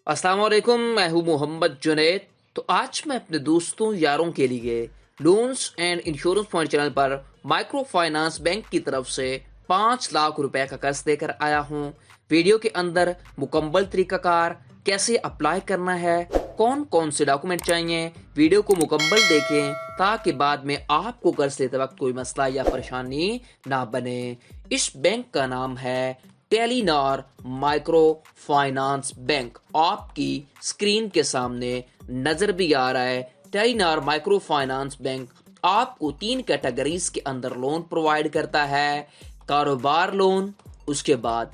अस्सलाम वालेकुम, मैं हूँ मोहम्मद जुनैद। तो आज मैं अपने दोस्तों यारों के लिए loans and insurance point channel पर माइक्रो फाइनेंस बैंक की तरफ से 5 लाख रुपए का कर्ज देकर आया हूँ। वीडियो के अंदर मुकम्मल तरीकाकार कैसे अप्लाई करना है, कौन कौन से डॉक्यूमेंट चाहिए, वीडियो को मुकम्मल देखें ताकि बाद में आपको कर्ज लेते वक्त कोई मसला या परेशानी ना बने। इस बैंक का नाम है टेलीनॉर माइक्रो फाइनेंस बैंक। आपकी स्क्रीन के सामने नजर भी आ रहा है। टेलीनॉर माइक्रो फाइनेंस बैंक आपको 3 कैटेगरीज के अंदर लोन प्रोवाइड करता है। कारोबार लोन, उसके बाद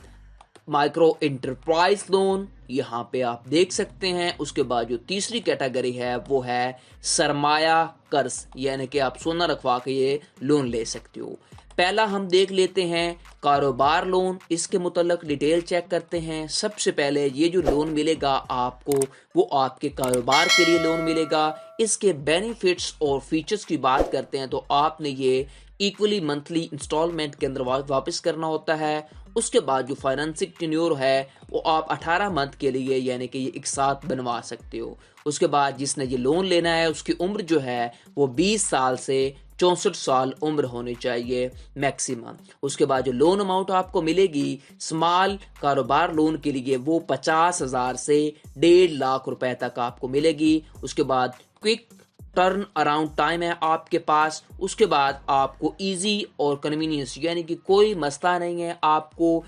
माइक्रो इंटरप्राइज लोन, यहाँ पे आप देख सकते हैं। उसके बाद जो तीसरी कैटेगरी है वो है सरमाया कर्ज, यानी कि आप सोना रखवा के ये लोन ले सकते हो। पहला हम देख लेते हैं कारोबार लोन। इसके मुतल्लिक डिटेल चेक करते हैं। सबसे पहले ये जो लोन मिलेगा आपको, वो आपके कारोबार के लिए लोन मिलेगा। इसके बेनिफिट्स और फीचर्स की बात करते हैं तो आपने ये इक्वली मंथली इंस्टॉलमेंट के अंदर वापस करना होता है। उसके बाद जो फाइनेंसिंग टेन्योर है वो आप 18 मंथ के लिए, यानी कि ये एक साथ बनवा सकते हो। उसके बाद जिसने ये लोन लेना है उसकी उम्र जो है वो 20 साल से 64 साल उम्र होनी चाहिए मैक्सिमम। उसके बाद जो लोन अमाउंट आपको मिलेगी स्मॉल कारोबार लोन के लिए वो 50,000 से 1.5 लाख रुपए तक आपको मिलेगी। उसके बाद क्विक टर्न अराउंड टाइम है आपके पास। उसके बाद आपको इजी और कन्वीनियंस, यानी कि कोई मसला नहीं है, आपको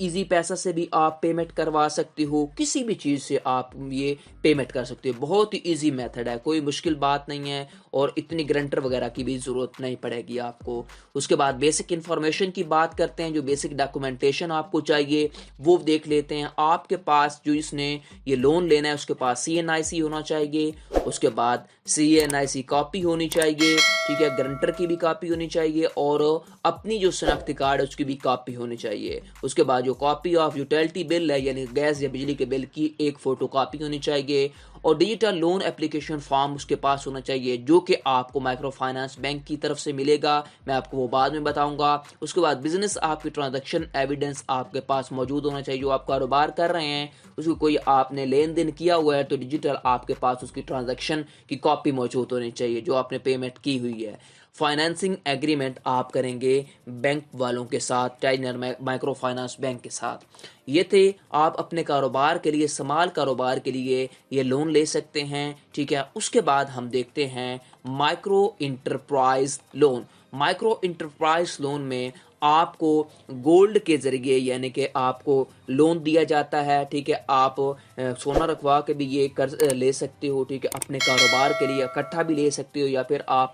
इजी पैसा से भी आप पेमेंट करवा सकते हो। किसी भी चीज़ से आप ये पेमेंट कर सकते हो। बहुत ही इजी मेथड है, कोई मुश्किल बात नहीं है और इतनी गारंटर वगैरह की भी ज़रूरत नहीं पड़ेगी आपको। उसके बाद बेसिक इन्फॉर्मेशन की बात करते हैं। जो बेसिक डॉक्यूमेंटेशन आपको चाहिए वो देख लेते हैं। आपके पास जो इसने ये लोन लेना है उसके पास CNIC होना चाहिए। उसके बाद CNIC कॉपी होनी चाहिए, ठीक है, गारंटर की भी कॉपी होनी चाहिए और अपनी जो शनाख्ती कार्ड है उसकी भी कॉपी होनी चाहिए। उसके बाद जो कॉपी ऑफ यूटिलिटी बिल है, यानी गैस या बिजली के बिल की एक फोटो कॉपी होनी चाहिए और डिजिटल लोन एप्लीकेशन फॉर्म उसके पास होना चाहिए जो कि आपको माइक्रो फाइनेंस बैंक की तरफ से मिलेगा। मैं आपको वो बाद में बताऊंगा। उसके बाद बिजनेस आपकी ट्रांजैक्शन एविडेंस आपके पास मौजूद होना चाहिए। जो आप कारोबार कर रहे हैं उसको कोई आपने लेन देन किया हुआ है तो डिजिटल आपके पास उसकी ट्रांजैक्शन की कॉपी मौजूद होनी चाहिए जो आपने पेमेंट की हुई है। फाइनेंसिंग एग्रीमेंट आप करेंगे बैंक वालों के साथ, टेलीनॉर माइक्रो फाइनेंस बैंक के साथ। ये थे आप अपने कारोबार के लिए, स्मॉल कारोबार के लिए ये लोन ले सकते हैं, ठीक है। उसके बाद हम देखते हैं micro enterprise loan. Micro enterprise loan में आपको गोल्ड के जरिए, यानी कि आपको लोन दिया जाता है, ठीक है। आप सोना रखवा के भी ये कर्ज ले सकते हो, ठीक है। अपने कारोबार के लिए इकट्ठा भी ले सकते हो या फिर आप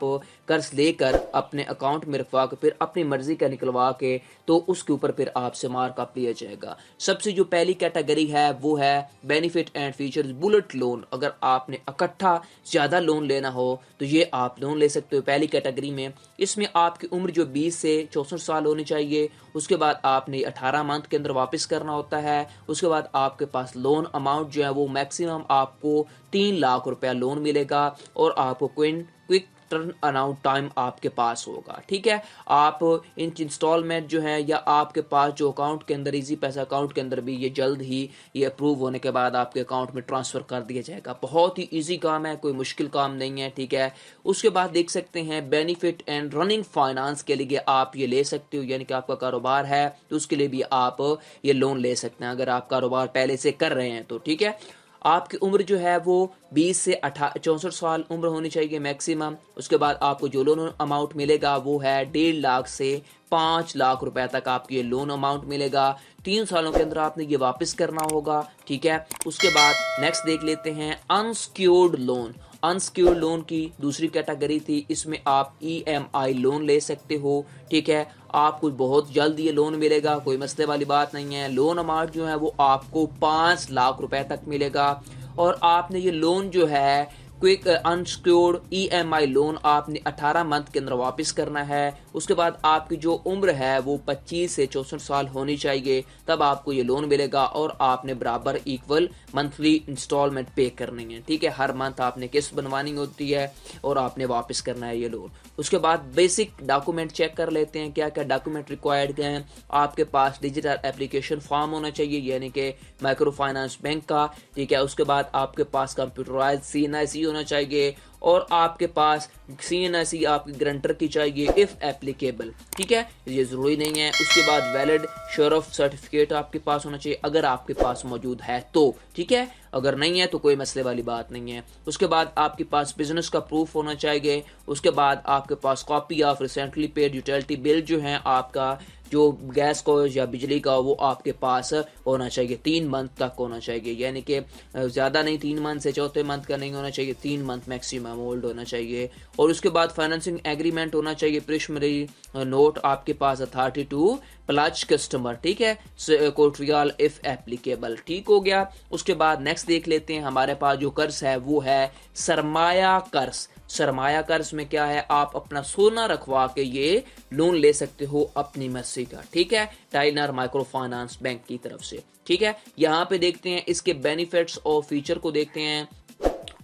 कर्ज लेकर अपने अकाउंट में रखवा के फिर अपनी मर्जी का निकलवा के तो उसके ऊपर फिर आपसे मार्कअप लिया जाएगा। सबसे जो पहली कैटेगरी है वो है benefit and features bullet loan. अगर आपने इकट्ठा ज़्यादा लोन लेना हो तो ये आप लोन ले सकते हो पहली कैटेगरी में। इसमें आपकी उम्र जो 20 से 64 साल होनी चाहिए। उसके बाद आपने 18 मंथ के अंदर वापस करना होता है। उसके बाद आपके पास लोन अमाउंट जो है वो मैक्सिमम आपको 3 लाख रुपया लोन मिलेगा और आपको क्विक टर्न अराउंड टाइम आपके पास होगा, ठीक है। आप इन इंस्टॉलमेंट जो है या आपके पास जो अकाउंट के अंदर इजी पैसा अकाउंट के अंदर भी ये जल्द ही ये अप्रूव होने के बाद आपके अकाउंट में ट्रांसफ़र कर दिया जाएगा। बहुत ही इजी काम है, कोई मुश्किल काम नहीं है, ठीक है। उसके बाद देख सकते हैं बेनिफिट एंड रनिंग फाइनेंस के लिए आप ये ले सकते हो, यानी कि आपका कारोबार है तो उसके लिए भी आप ये लोन ले सकते हैं अगर आप कारोबार पहले से कर रहे हैं तो, ठीक है। आपकी उम्र जो है वो 20 से 64 साल उम्र होनी चाहिए मैक्सिमम। उसके बाद आपको जो लोन अमाउंट मिलेगा वो है 1.5 लाख से 5 लाख रुपए तक आपको ये लोन अमाउंट मिलेगा। 3 सालों के अंदर आपने ये वापस करना होगा, ठीक है। उसके बाद नेक्स्ट देख लेते हैं अनसिक्योर्ड लोन। अनसिक्योर्ड लोन की दूसरी कैटेगरी थी। इसमें आप EMI लोन ले सकते हो, ठीक है। आपको बहुत जल्द ये लोन मिलेगा, कोई मसले वाली बात नहीं है। लोन अमाउंट जो है वो आपको 5 लाख रुपए तक मिलेगा और आपने ये लोन जो है क्विक अनसिक्योर्ड EMI लोन आपने 18 मंथ के अंदर वापस करना है। उसके बाद आपकी जो उम्र है वो 25 से 64 साल होनी चाहिए, तब आपको ये लोन मिलेगा और आपने बराबर इक्वल मंथली इंस्टॉलमेंट पे करनी है। ठीक है, हर मंथ आपने किस्त बनवानी होती है और आपने वापस करना है ये लोन। उसके बाद बेसिक डॉक्यूमेंट चेक कर लेते हैं, क्या क्या डॉक्यूमेंट रिक्वायर्ड हैं। आपके पास डिजिटल एप्लीकेशन फॉर्म होना चाहिए, यानी कि माइक्रो फाइनेंस बैंक का। ठीक है, उसके बाद आपके पास कंप्यूटराइज CNIC होना चाहिए और आपके पास CNIC आपकी गारंटर की चाहिए इफ़ एप्लीकेबल। ठीक है, ये ज़रूरी नहीं है। उसके बाद वैलिड शरफ सर्टिफिकेट आपके पास होना चाहिए, अगर आपके पास मौजूद है तो। ठीक है, अगर नहीं है तो कोई मसले वाली बात नहीं है। उसके बाद आपके पास बिजनेस का प्रूफ होना चाहिए। उसके बाद आपके पास copy of recently paid utility bill जो है आपका, जो गैस को या बिजली का, वो आपके पास होना चाहिए। 3 मंथ तक होना चाहिए, यानी कि ज़्यादा नहीं, 3 मंथ से चौथे मंथ का नहीं होना चाहिए, 3 मंथ मैक्सिमम होल्ड होना चाहिए। और उसके बाद फाइनेंसिंग एग्रीमेंट होना चाहिए, प्रिशमरी नोट आपके पास, अथॉरिटी टू प्लाच कस्टमर। ठीक है, कोर्टियाल इफ एप्लीकेबल। ठीक हो गया। उसके बाद नेक्स्ट देख लेते हैं, हमारे पास जो कर्ज है वो है सरमाया कर्ज। सरमाया कर्ज में क्या है, आप अपना सोना रखवा के ये लोन ले सकते हो अपनी मर्जी का। ठीक है, टाइनर माइक्रो फाइनेंस बैंक की तरफ से। ठीक है, यहाँ पे देखते हैं इसके बेनिफिट्स और फीचर को देखते हैं।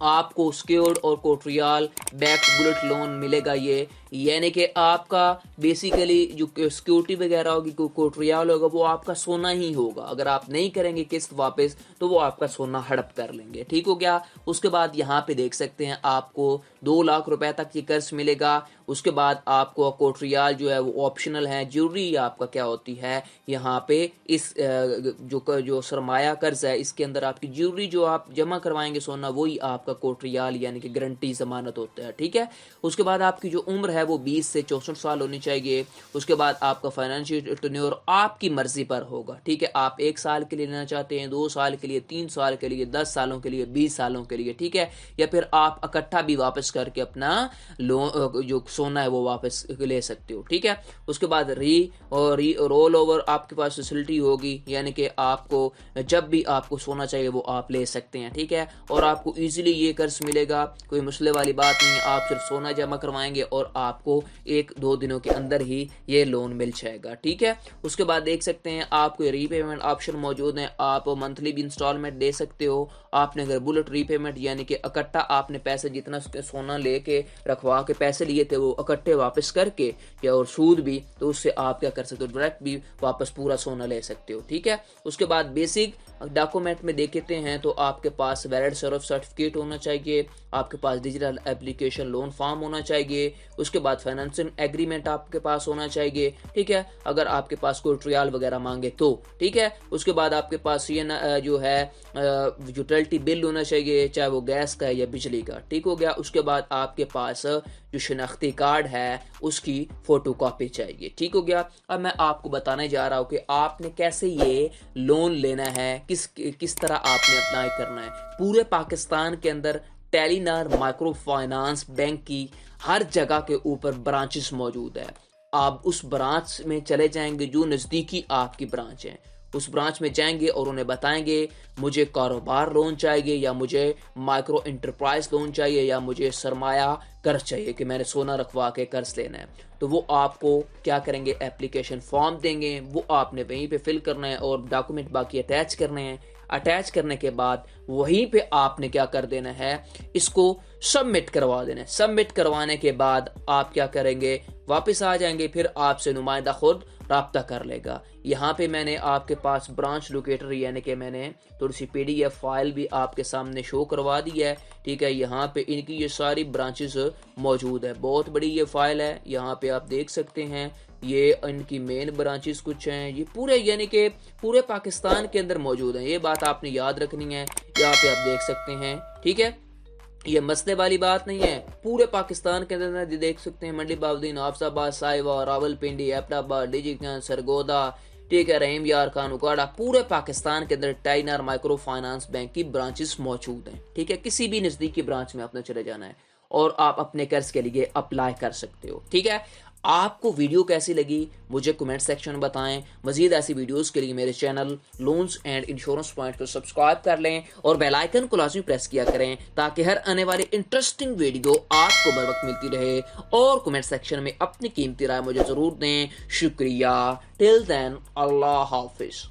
आपको सिक्योर्ड और कोर्टियाल बैक्ड बुलेट लोन मिलेगा ये, यानी कि आपका बेसिकली जो सिक्योरिटी वगैरह होगी, कोर्टियाल होगा, वो आपका सोना ही होगा। अगर आप नहीं करेंगे किस्त वापस तो वो आपका सोना हड़प कर लेंगे। ठीक हो गया। उसके बाद यहाँ पे देख सकते हैं आपको 2 लाख रुपए तक ये कर्ज मिलेगा। उसके बाद आपको कोर्टियाल जो है वो ऑप्शनल है, जरूरी आपका क्या होती है यहाँ पे, इस जो सरमाया कर्ज है इसके अंदर आपकी जरूरी जो आप जमा करवाएंगे सोना, वही आपका कोर्टियाल यानी कि गारंटी जमानत होता है। ठीक है, उसके बाद आपकी जो उम्र है वो 20 से 64 साल होनी चाहिए। उसके बाद आपका फाइनेंशियल टेन्योर आपकी मर्जी पर होगा। ठीक है, आप 1 साल के लिए लेना चाहते हैं, 2 साल के लिए, 3 साल के लिए, 10 सालों के लिए, 20 सालों के लिए। ठीक है, या फिर आप इकट्ठा भी वापस करके अपना लोन जो सोना है वो वापस ले सकते हो। ठीक है, उसके बाद रोल ओवर आपके पास फैसिलिटी होगी, यानी कि आपको जब भी आपको सोना चाहिए वो आप ले सकते हैं। ठीक है, और आपको इजीली ये कर्ज मिलेगा, कोई मसले वाली बात नहीं है। आप सिर्फ सोना जमा करवाएंगे और आपको 1-2 दिनों के अंदर ही ये लोन मिल जाएगा। ठीक है, उसके बाद देख सकते हैं आपको रीपेमेंट ऑप्शन मौजूद है, आप मंथली भी इंस्टॉलमेंट दे सकते हो। आपने अगर बुलेट रीपेमेंट यानी कि इकट्ठा आपने पैसे जितना सोना लेके रखवा के पैसे लिए थे वो इकट्ठे वापस करके, या और सूद भी, तो उससे आप क्या कर सकते हो, डायरेक्ट भी वापस पूरा सोना ले सकते हो। ठीक है, उसके बाद बेसिक डॉक्यूमेंट में देखते हैं तो आपके पास वैलिड शरफ सर्टिफिकेट होना चाहिए, आपके पास डिजिटल एप्लीकेशन लोन फॉर्म होना चाहिए। उसके बाद फाइनेंसिंग एग्रीमेंट आपके पास होना चाहिए। ठीक है, अगर आपके पास कोई ट्रायल वगैरह मांगे तो। ठीक है, उसके बाद आपके पास ये जो है यूटिलिटी बिल होना चाहिए, चाहे वो गैस का है या बिजली का। ठीक हो गया। उसके बाद आपके पास जो शनाख्ती कार्ड है उसकी फोटो कॉपी चाहिए। ठीक हो गया। अब मैं आपको बताने जा रहा हूँ कि आपने कैसे ये लोन लेना है, किस तरह आपने अप्लाई करना है। पूरे पाकिस्तान के अंदर टेलीनार माइक्रो फाइनेंस बैंक की हर जगह के ऊपर ब्रांचेस मौजूद है। आप उस ब्रांच में चले जाएंगे जो नज़दीकी आपकी ब्रांच है, उस ब्रांच में जाएंगे और उन्हें बताएंगे मुझे कारोबार लोन चाहिए, या मुझे माइक्रो इंटरप्राइज लोन चाहिए, या मुझे सरमाया कर्ज चाहिए कि मैंने सोना रखवा के कर्ज लेना है। तो वो आपको क्या करेंगे, एप्लीकेशन फॉर्म देंगे, वो आपने वहीं पे फिल करना है और डॉक्यूमेंट बाकी अटैच करने हैं। अटैच करने के बाद वहीं पे आपने क्या कर देना है, इसको सबमिट करवा देना है। सबमिट करवाने के बाद आप क्या करेंगे, वापस आ जाएंगे, फिर आपसे नुमाइंदा खुद राब्ता कर लेगा। यहाँ पे मैंने आपके पास ब्रांच लोकेटर यानी कि मैंने थोड़ी सी PDF फाइल भी आपके सामने शो करवा दी है। ठीक है, यहाँ पे इनकी ये सारी ब्रांचेस मौजूद है, बहुत बड़ी ये फाइल है। यहाँ पे आप देख सकते हैं ये इनकी मेन ब्रांचेस कुछ हैं, ये पूरे यानी कि पूरे पाकिस्तान के अंदर मौजूद हैं। ये बात आपने याद रखनी है। यहाँ पे आप देख सकते हैं। ठीक है, ये मसले वाली बात नहीं है, पूरे पाकिस्तान के अंदर देख सकते हैं। मंडी बाउद्दीन, हाफसाबाद, साहिवा, रावलपिंडी, एबटाबाद, डिजिटल, सरगोदा, ठीक है, रहीम यार खान, उकाड़ा, पूरे पाकिस्तान के अंदर टाइनर माइक्रो फाइनेंस बैंक की ब्रांचेस मौजूद हैं। ठीक है, किसी भी नज़दीकी ब्रांच में आपने चले जाना है और आप अपने कर्ज के लिए अप्लाई कर सकते हो। ठीक है, آپ کو ویڈیو کیسی لگی مجھے کمنٹ سیکشن میں بتائیں. مزید ایسی ویڈیوز کے لیے میرے channel loans and insurance point کو سبسکرائب کر لیں اور بیل آئیکن کو لازمی پریس کیا کریں تاکہ ہر آنے والی انٹرسٹنگ ویڈیو آپ کو بر وقت ملتی رہے. اور کمنٹ سیکشن میں اپنی قیمتی رائے مجھے ضرور دیں. شکریہ. ٹل دین اللہ حافظ.